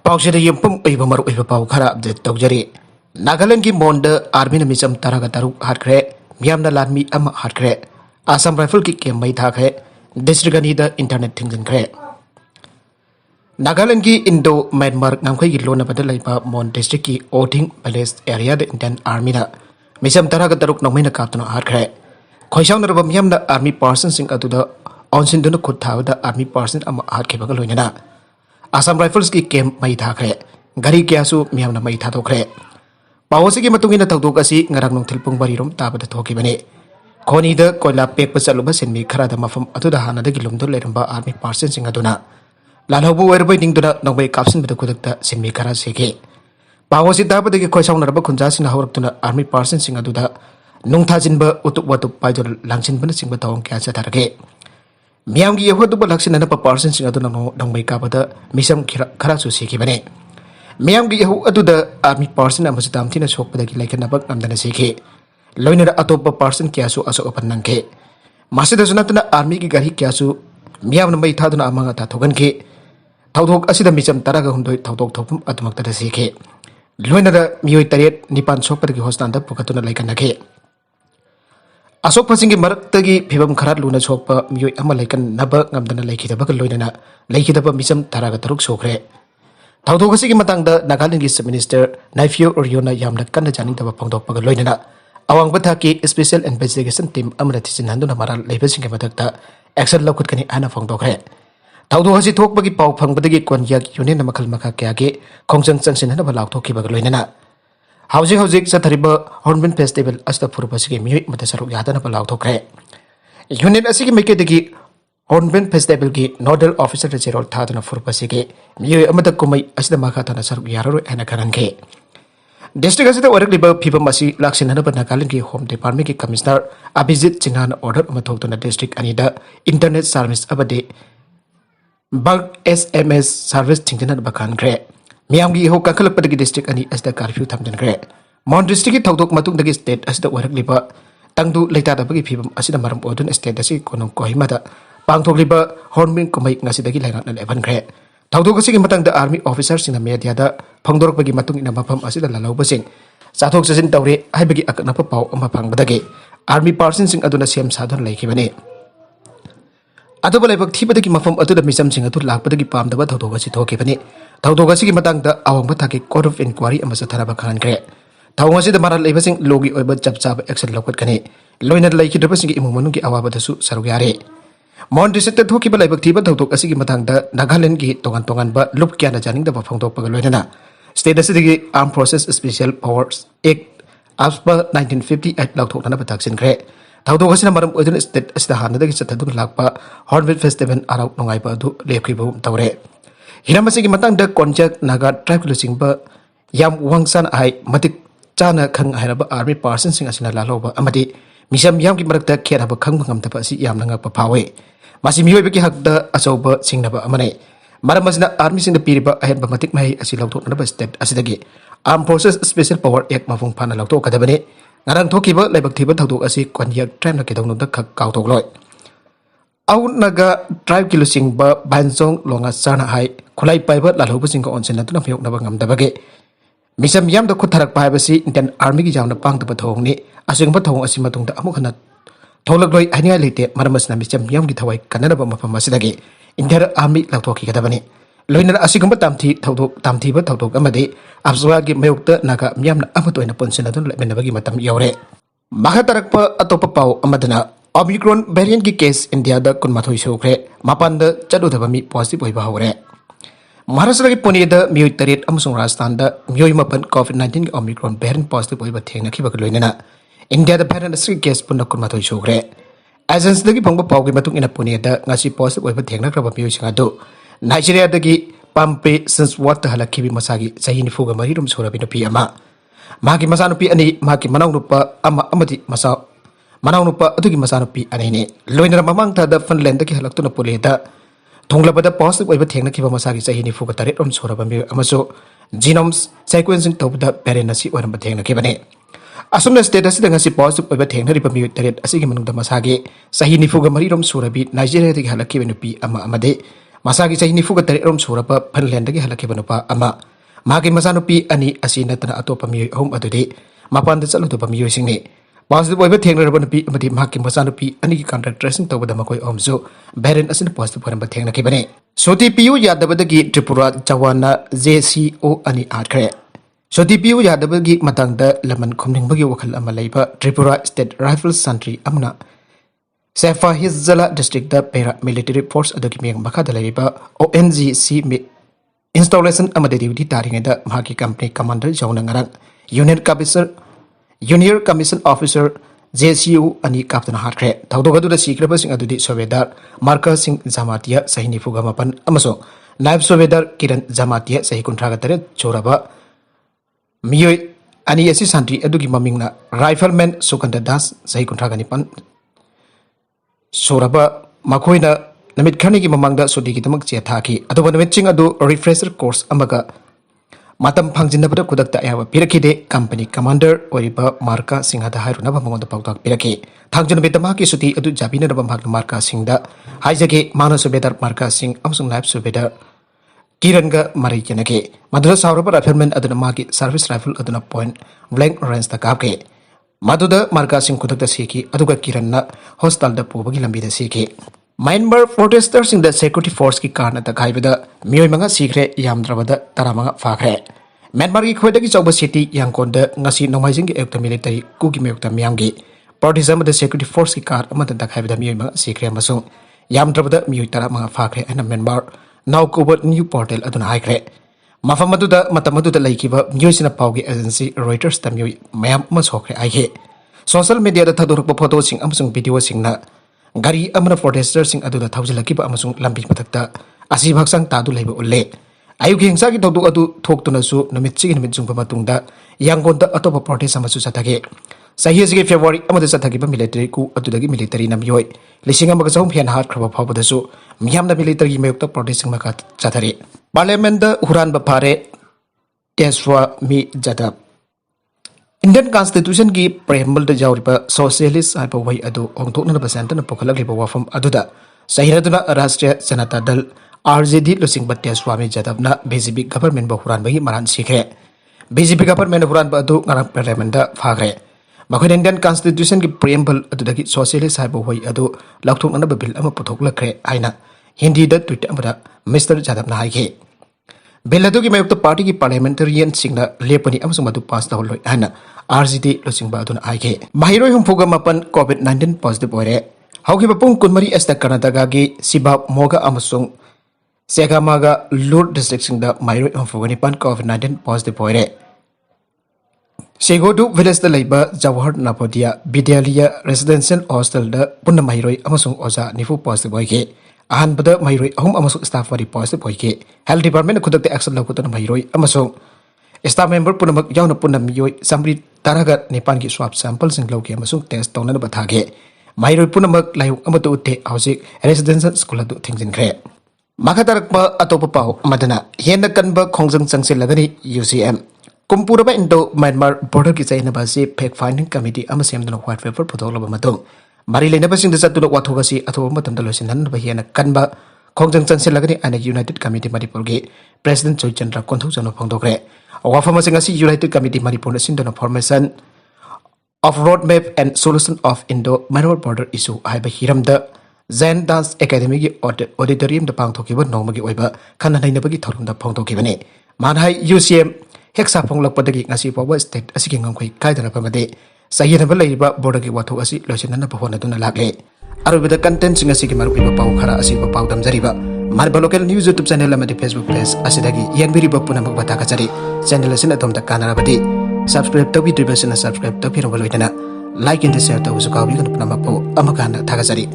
पाउसेद यंपम ओइबा मरु ओइबा पाउ खरा अपडेट तौजरी नागालैंड की मोंड आर्मी न मिचम तरगा तरुक हाटख्रे मियामना लानमी अमा हाटख्रे आसाम राइफल की केम मई थाख्रे डिस्ट्रिक्ट अनी द इंटरनेट थिंजनख्रे नागालैंड की इंडो म्यांमार नामखै की लोनबद लैबा मोन डिस्ट्रिक्ट की Oting palace area the Indian army न मिचम तरगा तरुक नौमैना कापतना हाटख्रे खोइसाउनरबा मियामना आर्मी पर्सन सिंग अदुदा ऑनसिंदुन खुद थावदा आर्मी पर्सन अमा हाटखेबगा लोइनना आसाम राइफल्स की केम मई थाख्रे गरी क्यासु मियामना मई थाथोख्रे पावोसी की मतुंगिना थौदोक असि ngarang nongthil pung barirom tabada thokibane khoni da koila pekpa chaluba senmi khara da mafam atuda hana da gilumdu leramba army person sing aduna lalhobu werbai dingduna nongbai kapsin bida kudakta senmi khara seke pawosi tabada ki khoisaung narba khunja sin hawraktuna army person sing aduda nungthajinba utuk watup paidor langsin bana singba tawong kya cha tarage miyam gi yehodu ba laksin na pa person sing aduna nongbai kapada misam khara su seke bane मियाम की Yahoo अदुदा army person अमस तामथिना सोकपदगी लाइकनबक नमदना सेखे लोइनर अतोप person क्यासु असो अपन नंखे मासिदसु नतना army की गारी क्यासु मियाम न मई थादुना अमंगा ता थोगनखे थौथोक असिदा Mitcham तरागा हुंदोय थौथोक थोपम अतमक्तदा सेखे लोइनर मियोय Taret निपान सोकपदगी होस्तानदा पुकतुना लाइकनखे Ashok फसिंगी मरक्तगी फिबम Kharat लुना सोकप मियोय अमा lichen नब ngमदना लाइखिदबक लोइनना लाइखिदब Mitcham तरागा तरुक सोखरे थौदोगसी की मतंग नागालैंड की सब मिनिस्टर नाइफियो ओरियोना यामना कन्न जानिदब फोंदोकपग लोइनना अवांग थाकी स्पेशल इन्वेस्टिगेशन टीम अमरा थिसिनहंदुना मराल लेबसिंग मदक्ता एक्शन लौखुतकनी आना फोंदोखरे थौदोगसी थोकपगी पाउ फंगबदगी कोनयाक यूनियन मखल मखा क्यागे खोंजंग चंगसिनहनब लाउथोखिबग लोइनना हौजिक हौजिक सथरिब हॉर्नबिल फेस्टिवल अस्त फुरबसिगी मियोय मत सरुक यादनब लाउथोखरे यूनियन असिगी मेकेदगी हॉर्नबिल फेस्टिवल की नोडल ऑफिसर जेरोल थादना फुरपसिगे मियोय अमद कुमई असिदा मखा थाना सरुक यारो एना खरनखे डिस्ट्रिक्ट असिदा वरकलिब फिबम असि लाक्सिनहनब नागालैंड की होम डिपार्टमेंट की कमिश्नर अभिजीत चिन्हान ऑर्डर अमथोक्तना डिस्ट्रिक्ट अनिदा इंटरनेट सर्विस अबदे बग एसएमएस सर्विस थिंजनन बखानग्रे मियामगी हो कखलपदगी डिस्ट्रिक्ट अनि असिदा कर्फ्यू थमजनग्रे मॉन डिस्ट्रिक्ट की थौदोक मतुंगदगी स्टेट असिदा वरकलिब तंगदु लेतादबगी फिबम असिदा मरम ओदुन स्टेट असि कोनों कोहिमादा पांथोकलिबा हॉर्नबिल कुमई ngasiदगी लाइनात लेबनग्रे थौदोगसिगी मतंगदा आर्मी ऑफिसर सिंग मेडियादा फंगदोरपगी मतुंग इना मफम असिदा लालौबसिंग चाथोक चजिन तौरे हाइबगी अकनप पाउ अमा फंगबदगे आर्मी पर्सन सिंग अदुना सेम साधन लाइखिबने अदुबा लाइबक थिबदगी मफम अदुदा मिसम सिंग अदु लाकपदगी पामदबा थौदोगसि थोकिबने थौदोगसिगी मतंगदा आवंग थाकी कोर्ट ऑफ इंक्वायरी अमा सथरबा खानग्रे थौंगसिदा मारा लेबसिंग लोगी ओइबा चपचाब एक्शन लौकतकने लोइनर लाइखिदबसिंग इमुंग मनुंगी अवाबदसु सरुग यारे मॉन डिस्ट्रिक्ट थोकिबा लाइबक थिबा थौदोक असिगी मतंगदा नागालैंड की तोगान तोगानबा लुप क्याना जानिंगदबा फोंदोकपग लोइनना स्टेट असिदगी arm forces special powers act after 1958 लाउथोकना बताक्सिनग्रे थौदोक असिना मरम ओइदन स्टेट असिदा हानदगी चथदुन लाकपा हॉर्नबिल फेस्टिवल आराउ नोंगाइबा अदु लेखिबु तौरे हिराम असिगी मतंगदा कोनजक नागा ट्राइब लुसिंगबा याम वांगसान आइ मतिक चाना खंग हाइरबा आर्मी पर्सन सिंग असिना लालोबा अमदि मिसम याम की मरकता खेरब खंग ngam असि यामना ngakpa फावे मासी मिहोइबकी हकदा अचौबा सिंगनबा अमने मरम असिना आर्मी सिंग पीरिबा अहेनबा मतिक महि असि लौथोकनबा स्टेट असिदगी arm forces special power act मफुंग फाना लौथोकदबने ngarang thokiba laibak thiba thodok asi konyak tribe na kedong nunda khak kautokloi au naga tribe ki lusing ba banjong longa sana hai khulai paiba lalhobu sing ko onsen na tuna phayok na ba ngamdabage misam yam da khutharak paibasi indian army ki jamna pangdaba thongni asingba thong asi matungda amuk hana थोलग्लोई हनिया लेते मरमसना Mitcham मियाम की थवाई कन्नरब मफम असिदगी Indian army लौथोकी गदबनी लोइनर असिगुंबा तामथीबा थौदोक अमदे अब्सवा की मयोक्त नागा मियामना अमतोइना पोंसन अदुन लेबनबगी मतम you're मखा तरकप अतोप पाउ अमदना Omicron variant की केस इंडिया दा कुनमाथोई सोख्रे मापान दा चदुदबा मी पॉजिटिव ओइबा हौरे महाराष्ट्र की पुणे दा मियोय तरेत अमसुंग राजस्थान दा मियोय मपन कोविड-19 की ओमिक्रॉन वेरिएंट पॉजिटिव ओइबा थेंगनखिबग लोइनना इंडिया दा वेरिएंट असि केस पुनक कुनमाथोई सोख्रे एजेंस दगी फंगबा पाउगी मतुंग इना पुणे दा ngasi पॉजिटिव ओइबा थेंगनख्रबा मियोय सिंग अदु नाइजीरिया दगी पाम्पे संसवात हलखिबी मसागी सही निफुगा मरिरुम सोराबी नुपी अमा मागी मसानुपी अनि मागी मनाउनुपा अमा अमदि मसा मनाउनुपा अदुगी मसानुपी अनेने लोइनर ममांग दा फिनलैंड दगी हलक्तुना पुलेदा थोंगलबदा पॉजिटिव ओइबा थेंगनखिबा मसागी सही निफुगा तरेत रोम सोराबा मियोय अमसो जीनोम्स सीक्वेंसिंग तौबदा पेरेंट असि Oram थेंगनखिबने असुमना state असिदा ngasi positive ओइबा थेंगनरिबा मियोय Taret असिगी मनुंगदा मसागी सही निफुगा मरिरुम सोराबी नाइजीरिया दगी हलखिबी नुपी अमा अमदे Masagi chahi nifu ka tari rom surapa Finland dagi halakiba nupa ama. Magi masanupi ani asi natana atopa miyoi ahum adudi mapanda chalutupa miyoi singni. Positive oiba thengnaraba nupi amadi magi masanupi ani ki contract tracing tawbada makoi ahumsu variant asina positive oiba thengnakibani. Soti piyu yadabadagi Tripura Jawana JCO ani atkare. Soti piyu yadabagi matangda laman khumningbagi wakhal ama leiba Tripura State Rifles Santry amna Sefa Hizala District da Para Military Force adoki miyang makada leiba ONGC installation amade duty taringeda maki company commander jauna ngarang Junior Commission Officer JCU ani kaptana harkre thawdogadu da sikraba sing adudi Sovedar Marka Singh Jamatia sahini fugamapan amaso Naib Sovedar Kiran Jamatia sahi kuntraga tare choraba miyoi ani asi santri adugi mamingna Rifleman Sukanda Das sahi kuntraga nipan soraba makoina namit khani ki mamangda sodi ki tamak che thaki adu namit ching adu refresher course amaga matam phangjinabada kudakta ayaba pirakide company commander oriba Marka Singha da hairuna bamonda pawtak piraki thangjun betama ki suti adu jabina rabam hak Marka Singda haijage mana Subedar Marka Singh amsung naib Subedar Kiranga Mari Kenake Madura Sauraba Rifleman aduna maki service rifle aduna point blank range da kapke Maduda Marka Singh kudakta siki aduga Kiranna hostel da pubagi lambi da siki Myanmar protesters in the security force ki karna da kaibada miyoi manga sikre yamdrabada taramanga fakre Myanmar ki khwedagi chawba city yangkonda ngasi nomaijing ki ekta military ku ki meyokta miyamgi partisan da security force ki kar amada da kaibada miyoi manga sikre amasung yamdrabada miyoi taramanga fakre ana Myanmar now covered new portal aduna haikre mafam aduda matam aduda laikiba miyoi sina pawgi agency Reuters da miyoi mayam ama sokre aihe social media da thadorukba photo sing amasung video singna Gari amana protesters sing adu da thawjilaki ba amasung lambi mathakta asi bhaksang tadu leiba ulle ayu hengsa ki thawdu adu thoktuna su namit chigi namit jungpa matungda yangonda atopa protest amasu sathage sahi asige February amada sathagi ba military ku adu dagi military namyoi lising amaga chawm phian hat khaba phawbada su miyamna military mayokta protest maka chathari parliament da huran ba phare teswa mi jadab Indian Constitution ki preamble da jawriba socialist aipa wai adu ongthokna ba sentana pokhalakliba wafam aduda sahiraduna Rashtriya Janata Dal RJD losing batia Swami Jadavna BJP government ba huran bagi maran sikhe BJP government huran ba adu ngarang parliament da phagre makhoi Indian Constitution ki preamble adu dagi socialist aipa wai adu lakthokna ba bill ama puthoklakre aina Hindi da tweet amada Mr Jadavna haike Beladu ki mayukta party ki parliamentarian singna lepani amasung madu pass da holoi ana RJD losing ba aduna aike mahiroi humpuga mapan COVID-19 positive oire hauki bapung kunmari esta Karnataka gi Sibab Moga amasung Segamaga Lur district singda mahiroi humpuga ni pan COVID-19 positive oire Segodu village da laiba Jawahar Napodia Vidyalaya residential hostel da punna mahiroi amasung oza nifu positive oike ahan pada mahiroi ahum amasung staff wari positive oike health department khudakte action lakutana mahiroi amasung staff member punamak yauna punna miyoi samri taraga nipan ki swab sample sing lauke amasung test tawna ba thage mahiroi punamak layung amatu utte hausik residential school adu thingjin khre makatarakpa atopa pau madana hena kanba khongjang changsil lagani UCM kumpuraba indo Myanmar border ki chaina ba si fact finding committee ama semdana white paper photoglaba matung Mari lain apa sing desa tulok watho kasi atau matam dalos nan bahiana kanba khongjang chansel lagani ana United Committee Manipur ge President Choi Chandra konthau jano phangdokre wafama sing asi United Committee Manipur na sindana formation of roadmap and solution of Indo Myanmar border issue haiba hiramda Zen Dance Academy ge auditorium da pangthokiba nomagi oiba khana naina bagi thorumda phangdokibane manhai UCM heksa phonglakpadagi ngasi pawa state asigi ngangkhoi kaidana pamade Sahiraba laiba border ki watho asi losinana bahona duna lagle arubida content singa sigi marupi pau khara asi pau damjariba marba local news YouTube channel amadi Facebook page asidagi yanbiri bapuna magbata ka chari channel asina tomta kanarabadi subscribe tobi dribasina subscribe tobi rongoloidana like and share to usukawi kan puna mapo amakana thagajari